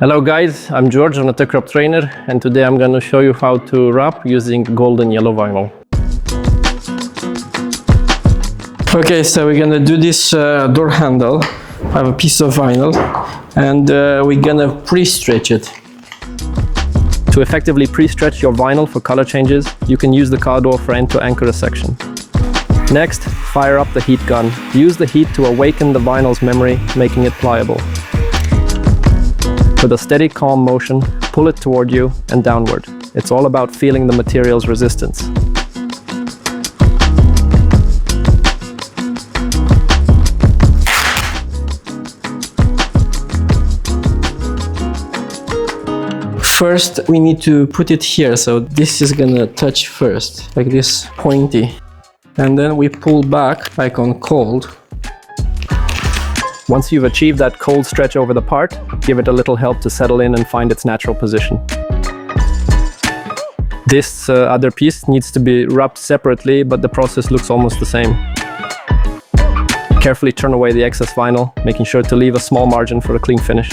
Hello guys, I'm George, I'm a tech wrap trainer, and today I'm going to show you how to wrap using gold and yellow vinyl. Okay, so we're gonna do this door handle. I have a piece of vinyl and we're gonna pre-stretch it. To effectively pre-stretch your vinyl for color changes, you can use the car door frame to anchor a section. Next, fire up the heat gun. Use the heat to awaken the vinyl's memory, making it pliable. With a steady, calm motion, pull it toward you and downward. It's all about feeling the material's resistance. First, we need to put it here, so this is gonna touch first, like this, pointy. And then we pull back, like on cold. Once you've achieved that cold stretch over the part, give it a little help to settle in and find its natural position. This other piece needs to be wrapped separately, but the process looks almost the same. Carefully turn away the excess vinyl, making sure to leave a small margin for a clean finish.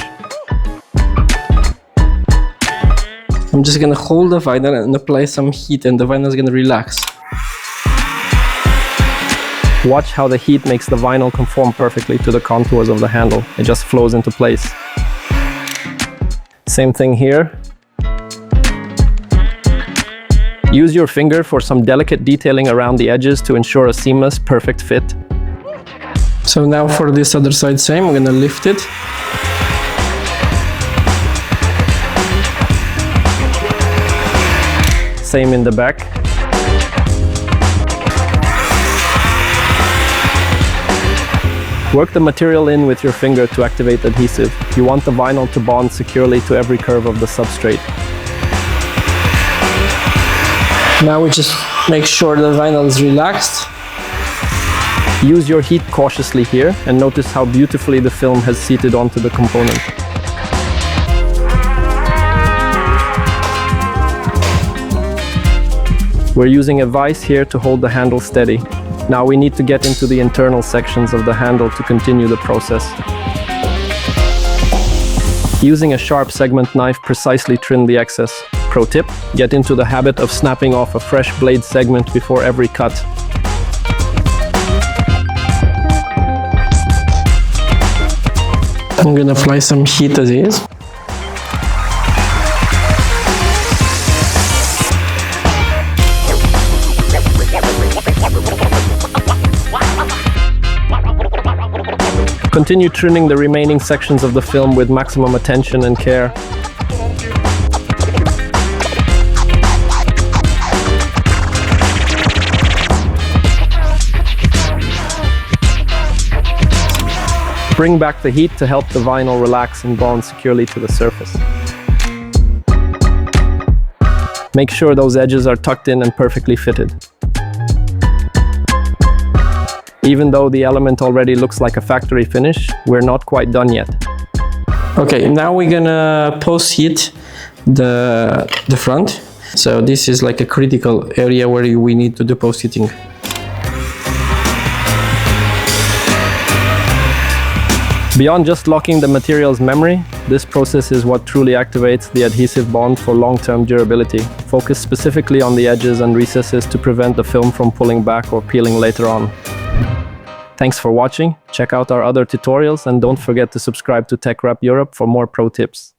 I'm just gonna hold the vinyl and apply some heat, and the vinyl is gonna relax. Watch how the heat makes the vinyl conform perfectly to the contours of the handle. It just flows into place. Same thing here. Use your finger for some delicate detailing around the edges to ensure a seamless, perfect fit. So now for this other side, same, I'm gonna lift it. Same in the back. Work the material in with your finger to activate adhesive. You want the vinyl to bond securely to every curve of the substrate. Now we just make sure the vinyl is relaxed. Use your heat cautiously here and notice how beautifully the film has seated onto the component. We're using a vise here to hold the handle steady. Now we need to get into the internal sections of the handle to continue the process. Using a sharp segment knife, precisely trim the excess. Pro tip, get into the habit of snapping off a fresh blade segment before every cut. I'm gonna apply some heat as is. Continue trimming the remaining sections of the film with maximum attention and care. Bring back the heat to help the vinyl relax and bond securely to the surface. Make sure those edges are tucked in and perfectly fitted. Even though the element already looks like a factory finish, we're not quite done yet. Okay, now we're gonna post-heat the front. So this is like a critical area where we need to do post-heating. Beyond just locking the material's memory, this process is what truly activates the adhesive bond for long-term durability. Focus specifically on the edges and recesses to prevent the film from pulling back or peeling later on. Thanks for watching. Check out our other tutorials and don't forget to subscribe to Tech Wrap Europe for more pro tips.